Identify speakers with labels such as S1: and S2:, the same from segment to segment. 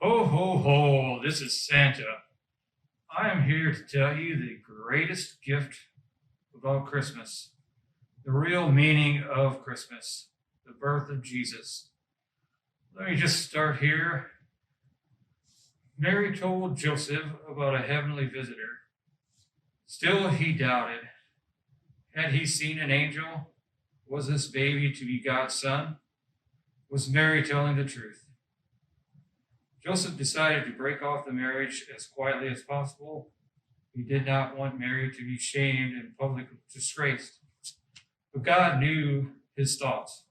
S1: Ho, ho, ho, this is Santa. I am here to tell you the greatest gift about Christmas, the real meaning of Christmas, the birth of Jesus. Let me just start here. Mary told Joseph about a heavenly visitor. Still, he doubted. Had he seen an angel? Was this baby to be God's son? Was Mary telling the truth? Joseph decided to break off the marriage as quietly as possible. He did not want Mary to be shamed and publicly disgraced. But God knew his thoughts.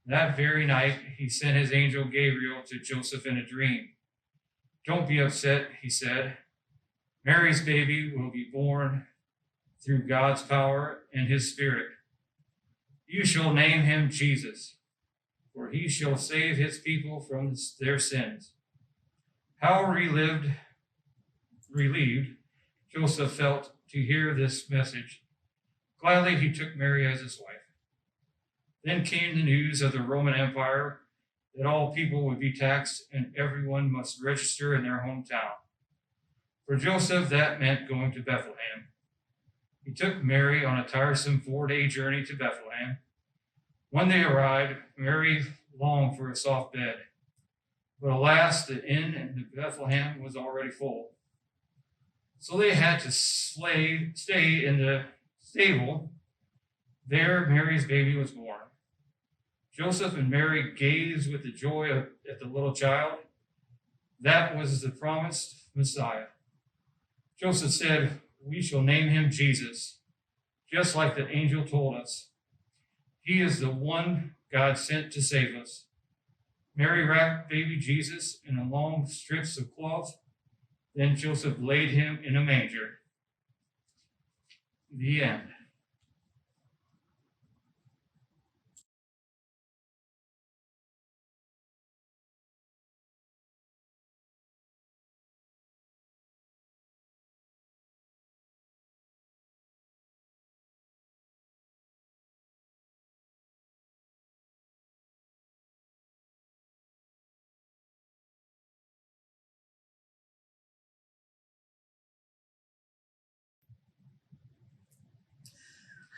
S1: That very night, he sent his angel Gabriel to Joseph in a dream. Don't be upset, he said. Mary's baby will be born through God's power and his Spirit. You shall name him Jesus, for he shall save his people from their sins. How relieved Joseph felt to hear this message. Gladly he took Mary as his wife. Then came the news of the Roman Empire that all people would be taxed and everyone must register in their hometown. For Joseph, that meant going to Bethlehem. He took Mary on a tiresome 4-day journey to Bethlehem. When they arrived, Mary longed for a soft bed. But alas, the inn in Bethlehem was already full. So they had to stay in the stable. There, Mary's baby was born. Joseph and Mary gazed with the joy at the little child. That was the promised Messiah. Joseph said, "We shall name him Jesus, just like the angel told us. He is the one God sent to save us." Mary wrapped baby Jesus in a long strips of cloth. Then Joseph laid him in a manger. The end.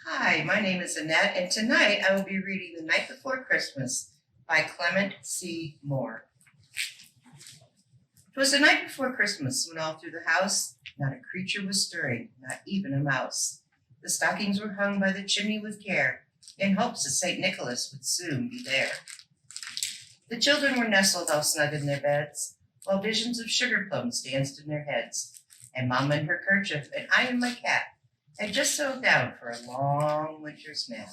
S2: Hi, my name is Annette, and tonight I will be reading The Night Before Christmas by Clement C. Moore. It was the night before Christmas when all through the house not a creature was stirring, not even a mouse. The stockings were hung by the chimney with care, in hopes that St. Nicholas would soon be there. The children were nestled all snug in their beds, while visions of sugar plums danced in their heads, and Mamma in her kerchief and I and my cat had just settled down for a long winter's nap.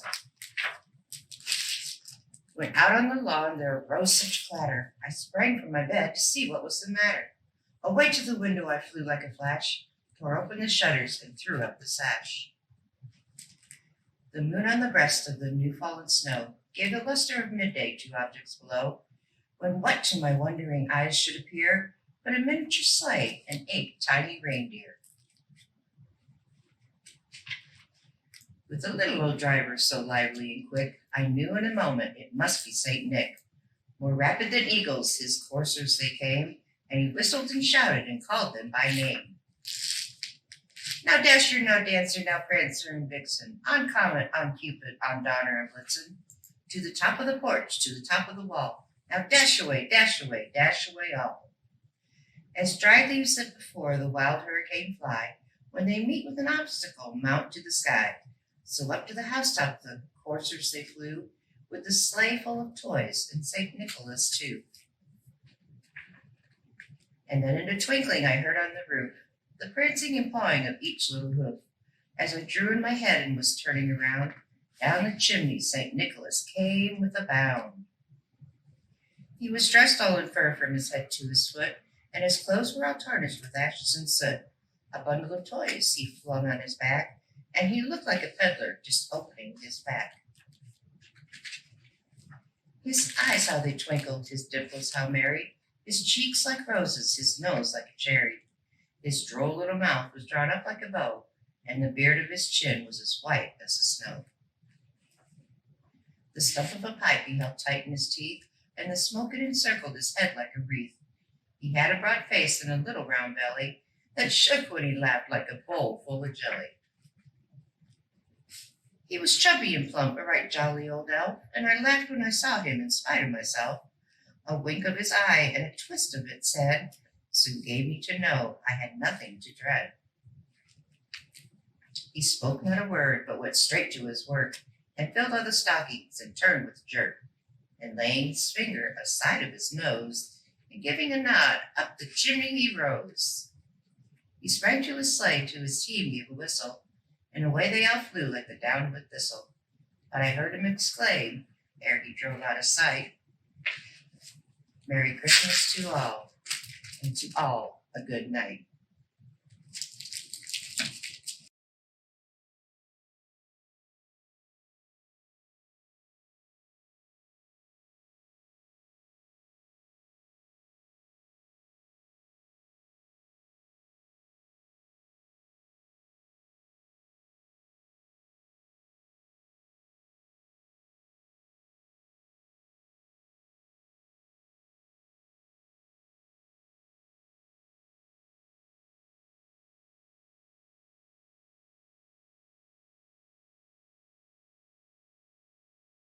S2: When out on the lawn there arose such clatter, I sprang from my bed to see what was the matter. Away to the window I flew like a flash, tore open the shutters, and threw up the sash. The moon on the breast of the new-fallen snow gave the luster of midday to objects below, when what to my wondering eyes should appear but a miniature sleigh and 8 tiny reindeer. With the little old driver so lively and quick, I knew in a moment it must be St. Nick. More rapid than eagles his coursers they came, and he whistled and shouted and called them by name. Now Dasher, now Dancer, now Prancer and Vixen, on Comet, on Cupid, on Donner and Blitzen, to the top of the porch, to the top of the wall, now dash away, dash away, dash away all. As dry leaves that before the wild hurricane fly, when they meet with an obstacle, mount to the sky. So up to the housetop the coursers they flew, with the sleigh full of toys, and St. Nicholas too. And then in a twinkling I heard on the roof the prancing and pawing of each little hoof. As I drew in my head and was turning around, down the chimney St. Nicholas came with a bound. He was dressed all in fur from his head to his foot, and his clothes were all tarnished with ashes and soot. A bundle of toys he flung on his back, and he looked like a peddler just opening his pack. His eyes, how they twinkled, his dimples how merry, his cheeks like roses, his nose like a cherry. His droll little mouth was drawn up like a bow, and the beard of his chin was as white as the snow. The stump of a pipe he held tight in his teeth, and the smoke it encircled his head like a wreath. He had a broad face and a little round belly that shook when he laughed like a bowl full of jelly. He was chubby and plump, a right jolly old elf, and I laughed when I saw him in spite of myself. A wink of his eye and a twist of its head soon gave me to know I had nothing to dread. He spoke not a word, but went straight to his work, and filled all the stockings, and turned with a jerk, and laying his finger aside of his nose, and giving a nod, up the chimney he rose. He sprang to his sleigh, to his team gave a whistle, and away they all flew like the down of a thistle. But I heard him exclaim, ere he drove out of sight, Merry Christmas to all, and to all a good night.